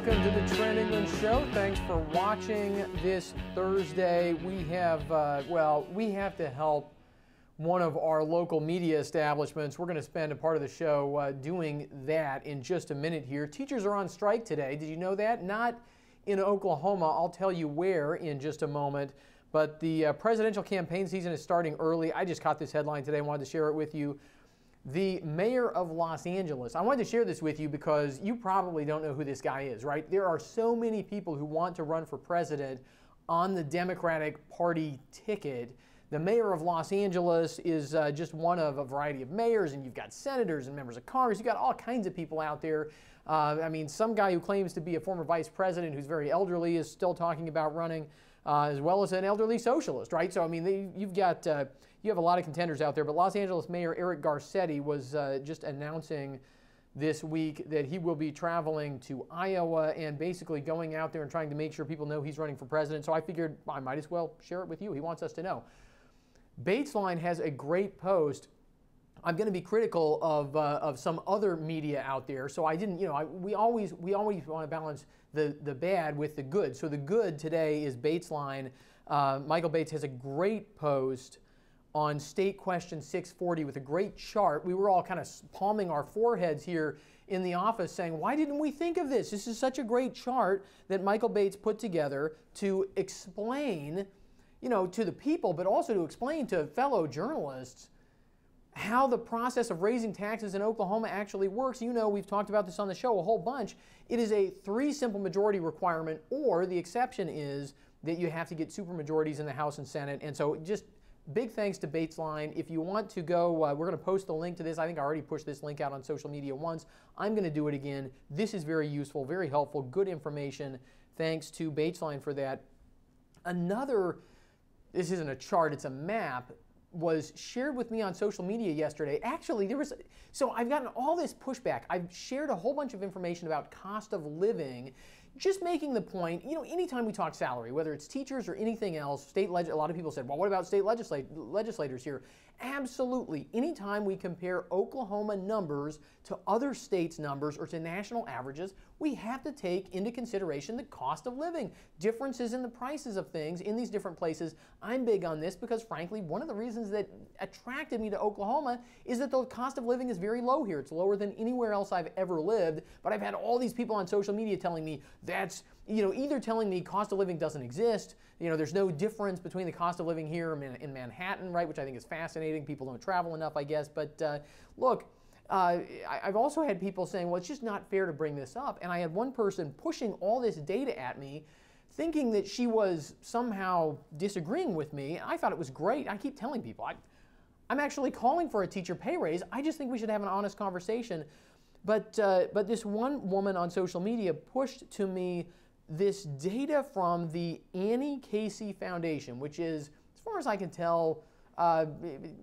Welcome to the Trent England Show. Thanks for watching this Thursday. We have, we have to help one of our local media establishments. We're going to spend a part of the show doing that in just a minute here. Teachers are on strike today. Did you know that? Not in Oklahoma. I'll tell you where in just a moment. But the presidential campaign season is starting early. I just caught this headline today. I wanted to share it with you. The mayor of Los Angeles. I wanted to share this with you because you probably don't know who this guy is, right? There are so many people who want to run for president on the Democratic Party ticket. The mayor of Los Angeles is just one of a variety of mayors, and you've got senators and members of Congress. You've got all kinds of people out there. I mean, some guy who claims to be a former vice president who's very elderly is still talking about running, as well as an elderly socialist, right? So, I mean, you have a lot of contenders out there, but Los Angeles Mayor Eric Garcetti was just announcing this week that he will be traveling to Iowa and basically going out there and trying to make sure people know he's running for president. So I figured I might as well share it with you. He wants us to know. Batesline has a great post. I'm going to be critical of some other media out there, so I didn't. We always want to balance the bad with the good. So the good today is Batesline. Michael Bates has a great post on State Question 640 with a great chart. We were all kind of palming our foreheads here in the office saying, why didn't we think of this? This is such a great chart that Michael Bates put together to explain, to the people, but also to explain to fellow journalists how the process of raising taxes in Oklahoma actually works. We've talked about this on the show a whole bunch. It is a 3 simple majority requirement, or the exception is that you have to get supermajorities in the House and Senate. And so just big thanks to Batesline. If you want to go, we're going to post the link to this. I think I already pushed this link out on social media once. I'm going to do it again. This is very useful, very helpful, good information. Thanks to Batesline for that. This isn't a chart, it's a map, was shared with me on social media yesterday. Actually, so I've gotten all this pushback. I've shared a whole bunch of information about cost of living, just making the point, anytime we talk salary, whether it's teachers or anything else, a lot of people said, well, what about state legislators here? Absolutely. Anytime we compare Oklahoma numbers to other states' numbers or to national averages, we have to take into consideration the cost of living, differences in the prices of things in these different places. I'm big on this because, frankly, one of the reasons that attracted me to Oklahoma is that the cost of living is very low here. It's lower than anywhere else I've ever lived, but I've had all these people on social media telling me that's, either telling me cost of living doesn't exist, there's no difference between the cost of living here in Manhattan, right, which I think is fascinating. People don't travel enough, I guess. But look, I've also had people saying, well, it's just not fair to bring this up. And I had one person pushing all this data at me, thinking that she was somehow disagreeing with me. I thought it was great. I keep telling people, I'm actually calling for a teacher pay raise. I just think we should have an honest conversation. But this one woman on social media pushed to me this data from the Annie Casey Foundation, which is, as far as I can tell,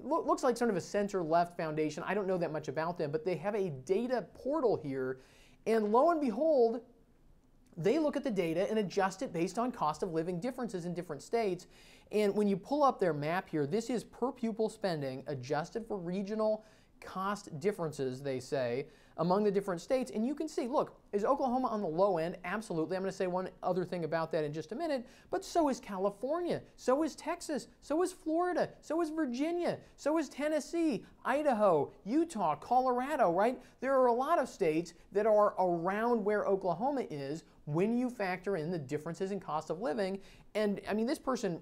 looks like sort of a center-left foundation. I don't know that much about them, but they have a data portal here, and lo and behold, they look at the data and adjust it based on cost of living differences in different states. And when you pull up their map here, this is per pupil spending adjusted for regional cost differences, they say, among the different states. And you can see, look, is Oklahoma on the low end? Absolutely. I'm going to say one other thing about that in just a minute, but so is California, so is Texas, so is Florida, so is Virginia, so is Tennessee, Idaho, Utah, Colorado, right? There are a lot of states that are around where Oklahoma is when you factor in the differences in cost of living. And I mean, this person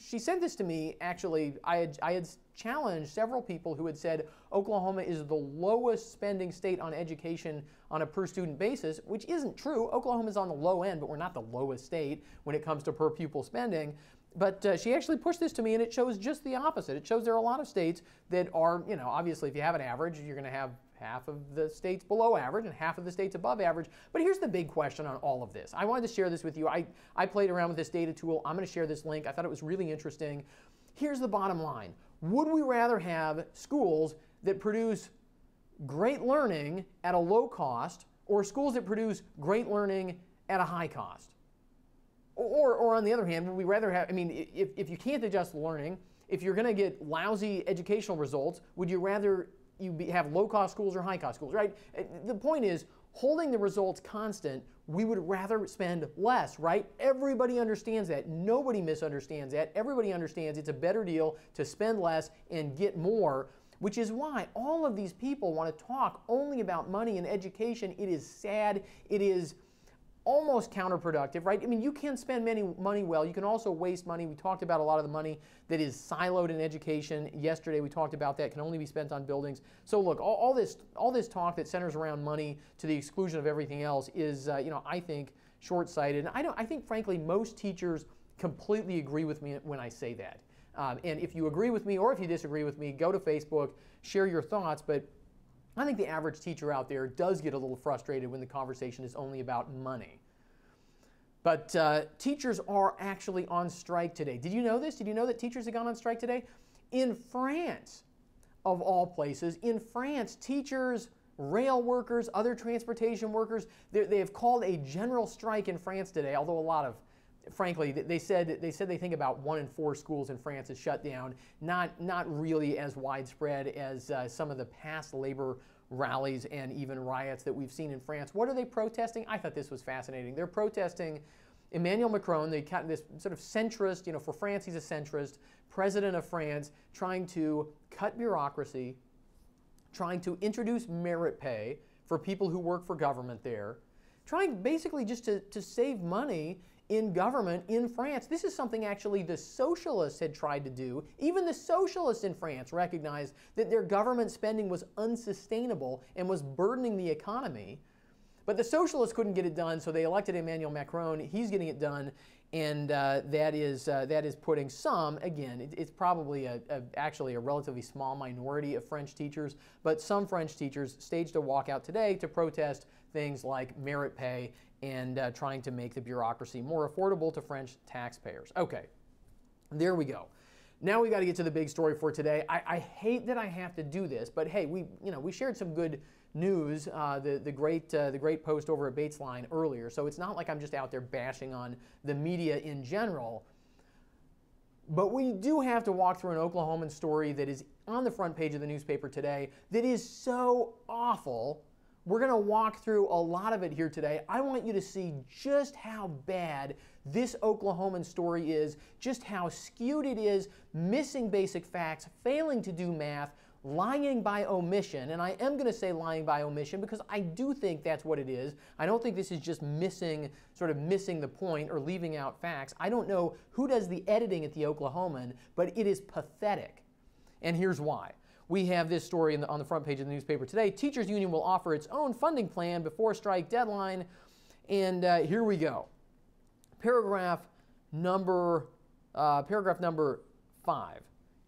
she sent this to me, actually. I had challenged several people who had said Oklahoma is the lowest spending state on education on a per student basis, which isn't true. Oklahoma is on the low end, but we're not the lowest state when it comes to per pupil spending. But she actually pushed this to me, and it shows just the opposite. It shows there are a lot of states that are, obviously if you have an average, you're going to have half of the states below average and half of the states above average. But here's the big question on all of this. I wanted to share this with you. I played around with this data tool. I'm going to share this link. I thought it was really interesting. Here's the bottom line. Would we rather have schools that produce great learning at a low cost or schools that produce great learning at a high cost? Or on the other hand, would we rather have, if you can't adjust learning, if you're going to get lousy educational results, would you rather have low-cost schools or high-cost schools, right? The point is, holding the results constant, we would rather spend less, right? Everybody understands that. Nobody misunderstands that. Everybody understands it's a better deal to spend less and get more, which is why all of these people want to talk only about money and education. It is sad. It is almost counterproductive, right? I mean, you can spend money well. You can also waste money. We talked about a lot of the money that is siloed in education. Yesterday we talked about that can only be spent on buildings. So look, all this talk that centers around money to the exclusion of everything else is, I think short-sighted. And I think, frankly, most teachers completely agree with me when I say that. And if you agree with me or if you disagree with me, go to Facebook, share your thoughts. But I think the average teacher out there does get a little frustrated when the conversation is only about money. But teachers are actually on strike today. Did you know this? Did you know that teachers have gone on strike today? In France, of all places, in France, teachers, rail workers, other transportation workers, they have called a general strike in France today, although a lot of, frankly, they said they think about 1 in 4 schools in France is shut down, not really as widespread as some of the past labor rallies and even riots that we've seen in France. What are they protesting? I thought this was fascinating. They're protesting Emmanuel Macron, this sort of centrist, for France he's a centrist, president of France, trying to cut bureaucracy, trying to introduce merit pay for people who work for government there, trying basically just to save money in government in France. This is something actually the socialists had tried to do. Even the socialists in France recognized that their government spending was unsustainable and was burdening the economy. But the socialists couldn't get it done, so they elected Emmanuel Macron. He's getting it done, and that is putting some, again, it's probably actually a relatively small minority of French teachers, but some French teachers staged a walkout today to protest things like merit pay and trying to make the bureaucracy more affordable to French taxpayers. Okay, there we go. Now we got to get to the big story for today. I hate that I have to do this, but hey, we shared some good news, the great post over at Batesline earlier. So it's not like I'm just out there bashing on the media in general. But we do have to walk through an Oklahoman story that is on the front page of the newspaper today that is so awful. We're going to walk through a lot of it here today. I want you to see just how bad this Oklahoman story is, just how skewed it is, missing basic facts, failing to do math, lying by omission. And I am going to say lying by omission because I do think that's what it is. I don't think this is just missing the point or leaving out facts. I don't know who does the editing at the Oklahoman, but it is pathetic. And here's why. We have this story on the front page of the newspaper today. Teachers Union will offer its own funding plan before strike deadline. And here we go. Paragraph number 5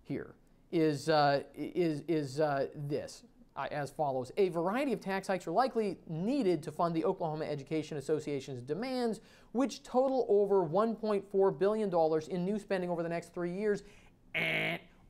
here is this, as follows. A variety of tax hikes are likely needed to fund the Oklahoma Education Association's demands, which total over $1.4 billion in new spending over the next 3 years.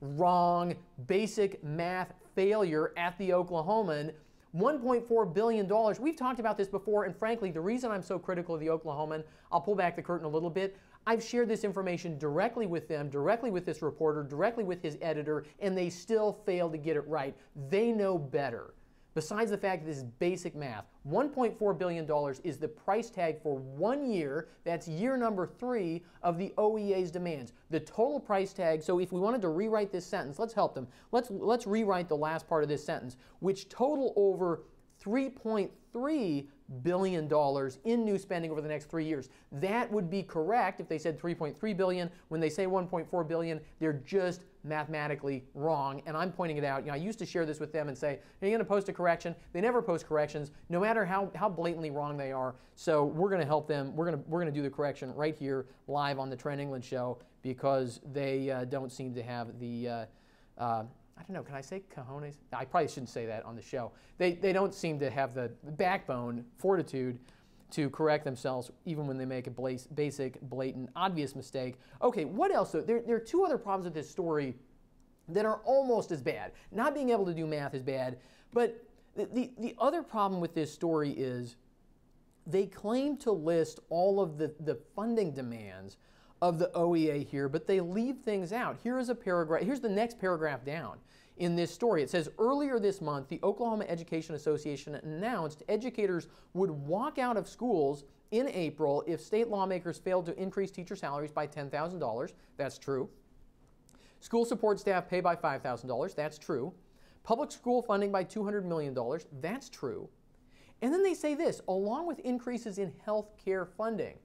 Wrong. Basic math failure at the Oklahoman. $1.4 billion. We've talked about this before, and frankly, the reason I'm so critical of the Oklahoman, I'll pull back the curtain a little bit. I've shared this information directly with them, directly with this reporter, directly with his editor, and they still fail to get it right. They know better. Besides the fact that this is basic math, $1.4 billion is the price tag for 1 year, that's year number 3 of the OEA's demands. The total price tag, so if we wanted to rewrite this sentence, let's help them. Let's rewrite the last part of this sentence, which total over $3.3 billion in new spending over the next 3 years. That would be correct if they said $3.3 billion. When they say $1.4 billion, they're just mathematically wrong, and I'm pointing it out. I used to share this with them and say, are you going to post a correction? They never post corrections, no matter how blatantly wrong they are. So we're going to help them. We're going to do the correction right here live on the Trent England Show because they don't seem to have the I don't know, can I say cojones? I probably shouldn't say that on the show. They don't seem to have the backbone, fortitude to correct themselves even when they make a basic, blatant, obvious mistake. Okay, what else? There are 2 other problems with this story that are almost as bad. Not being able to do math is bad, but the other problem with this story is they claim to list all of the funding demands of the OEA here, but they leave things out. Here is a paragraph. Here's the next paragraph down in this story. It says, earlier this month, the Oklahoma Education Association announced educators would walk out of schools in April if state lawmakers failed to increase teacher salaries by $10,000. That's true. School support staff pay by $5,000. That's true. Public school funding by $200 million. That's true. And then they say this, along with increases in health care funding.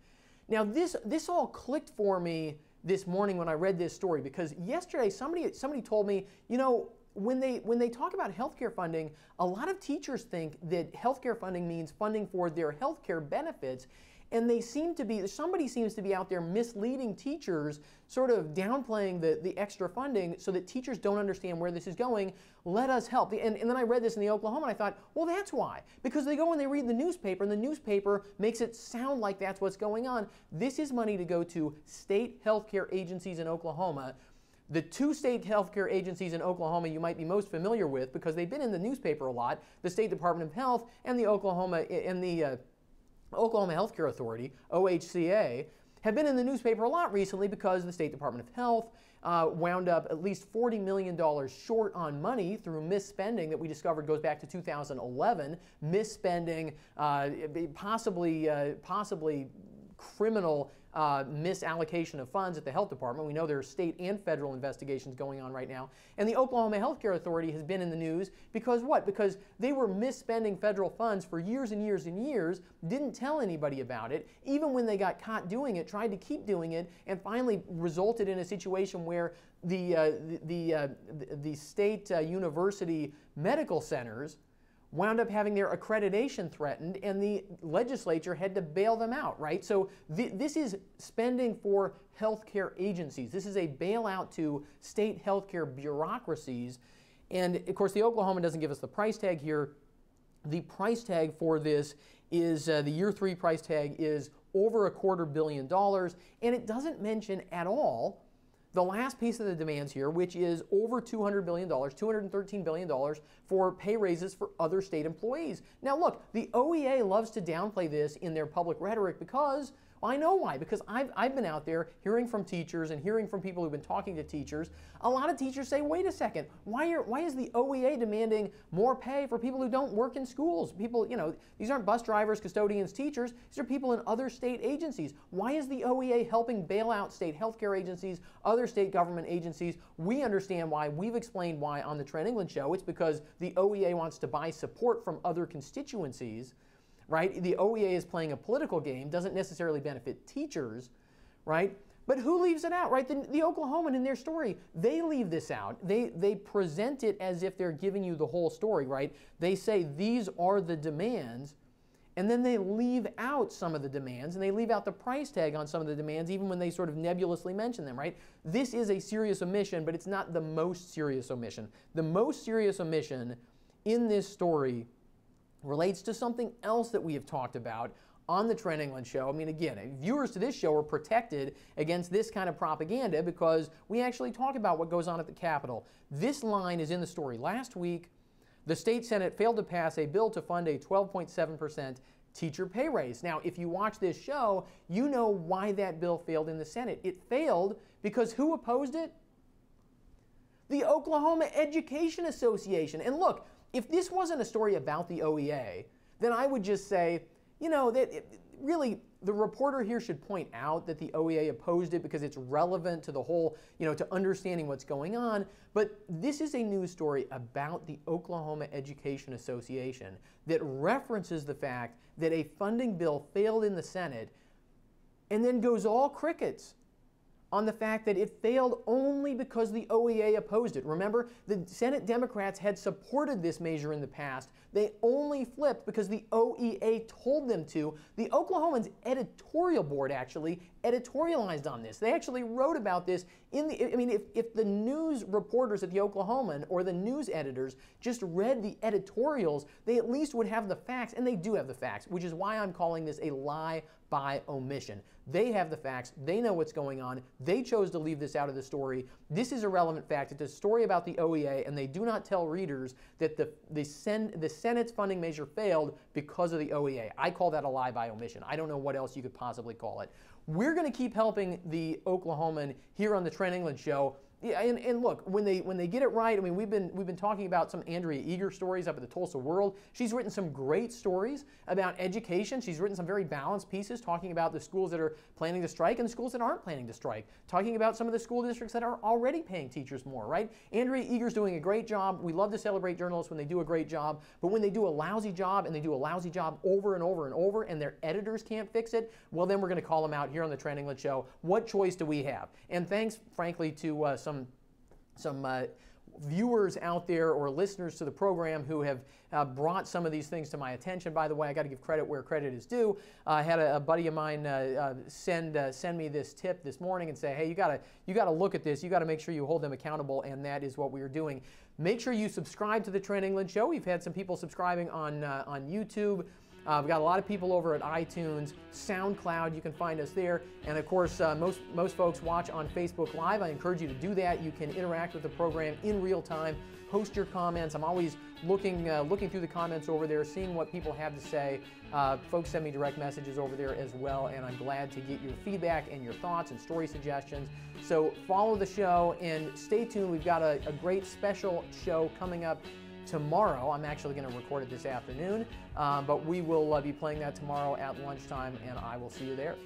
Now, this all clicked for me this morning when I read this story, because yesterday somebody told me, you know, when they talk about healthcare funding, a lot of teachers think that healthcare funding means funding for their healthcare benefits, and somebody seems to be out there misleading teachers, sort of downplaying the extra funding so that teachers don't understand where this is going. Let us help. And then I read this in the Oklahoman, and I thought, well, that's why. Because they go and they read the newspaper, and the newspaper makes it sound like that's what's going on. This is money to go to state healthcare agencies in Oklahoma. The two state healthcare agencies in Oklahoma you might be most familiar with because they've been in the newspaper a lot, the State Department of Health and the Oklahoma Healthcare Authority, OHCA, have been in the newspaper a lot recently because the State Department of Health wound up at least $40 million short on money through misspending that we discovered goes back to 2011, misspending, possibly criminal misallocation of funds at the health department. We know there are state and federal investigations going on right now. And the Oklahoma Healthcare Authority has been in the news because what? Because they were misspending federal funds for years and years and years, didn't tell anybody about it, even when they got caught doing it, tried to keep doing it, and finally resulted in a situation where the state university medical centers wound up having their accreditation threatened, and the legislature had to bail them out, right? So this is spending for healthcare agencies. This is a bailout to state healthcare bureaucracies. And of course, the Oklahoman doesn't give us the price tag here. The price tag for this is, the year 3 price tag is over $250 million, and it doesn't mention at all the last piece of the demands here, which is over $200 billion, $213 billion for pay raises for other state employees. Now look, the OEA loves to downplay this in their public rhetoric because, well, I know why, because I've been out there hearing from teachers and hearing from people who've been talking to teachers. A lot of teachers say, wait a second, why is the OEA demanding more pay for people who don't work in schools? People, you know, these aren't bus drivers, custodians, teachers. These are people in other state agencies. Why is the OEA helping bail out state healthcare agencies, other state government agencies? We understand why. We've explained why on the Trent England Show. It's because the OEA wants to buy support from other constituencies, right? The OEA is playing a political game, doesn't necessarily benefit teachers, right? But who leaves it out, right? The Oklahoman in their story, they leave this out. They present it as if they're giving you the whole story, right? They say these are the demands, and then they leave out some of the demands, and they leave out the price tag on some of the demands, even when they sort of nebulously mention them, right? This is a serious omission, but it's not the most serious omission. The most serious omission in this story relates to something else that we have talked about on the Trent England Show. I mean, again, viewers to this show are protected against this kind of propaganda because we actually talk about what goes on at the Capitol. This line is in the story. Last week, the state Senate failed to pass a bill to fund a 12.7% teacher pay raise. Now, if you watch this show, you know why that bill failed in the Senate. It failed because who opposed it? The Oklahoma Education Association. And look, if this wasn't a story about the OEA, then I would just say, you know, really, the reporter here should point out that the OEA opposed it because it's relevant to the whole, you know, to understanding what's going on. But this is a news story about the Oklahoma Education Association that references the fact that a funding bill failed in the Senate and then goes all crickets on the fact that it failed only because the OEA opposed it. Remember, the Senate Democrats had supported this measure in the past. They only flipped because the OEA told them to. The Oklahoman's editorial board actually editorialized on this. They actually wrote about this in the, I mean, if the news reporters at the Oklahoman or the news editors just read the editorials, they at least would have the facts, and they do have the facts, which is why I'm calling this a lie by omission. They have the facts. They know what's going on. They chose to leave this out of the story. This is a relevant fact. It's a story about the OEA, and they do not tell readers that the Senate's funding measure failed because of the OEA. I call that a lie by omission. I don't know what else you could possibly call it. We're going to keep helping the Oklahoman here on the Trent England Show. Yeah, and look, when they get it right, I mean, we've been talking about some Andrea Eager stories up at the Tulsa World. She's written some great stories about education. She's written some very balanced pieces talking about the schools that are planning to strike and the schools that aren't planning to strike, talking about some of the school districts that are already paying teachers more, right? Andrea Eager's doing a great job. We love to celebrate journalists when they do a great job, but when they do a lousy job and they do a lousy job over and over and over and their editors can't fix it, well, then we're going to call them out here on the Trent England Show. What choice do we have? And thanks, frankly, to some viewers out there or listeners to the program who have brought some of these things to my attention. By the way, I got to give credit where credit is due. I had a buddy of mine send me this tip this morning and say, hey, you got to look at this. You got to make sure you hold them accountable, and that is what we are doing. Make sure you subscribe to the Trent England Show. We've had some people subscribing on YouTube. We've got a lot of people over at iTunes, SoundCloud. You can find us there. And of course, most folks watch on Facebook Live. I encourage you to do that. You can interact with the program in real time. Post your comments. I'm always looking through the comments over there, seeing what people have to say. Folks send me direct messages over there as well, and I'm glad to get your feedback and your thoughts and story suggestions. So follow the show and stay tuned. We've got a great special show coming up tomorrow. I'm actually going to record it this afternoon, but we will be playing that tomorrow at lunchtime, and I will see you there.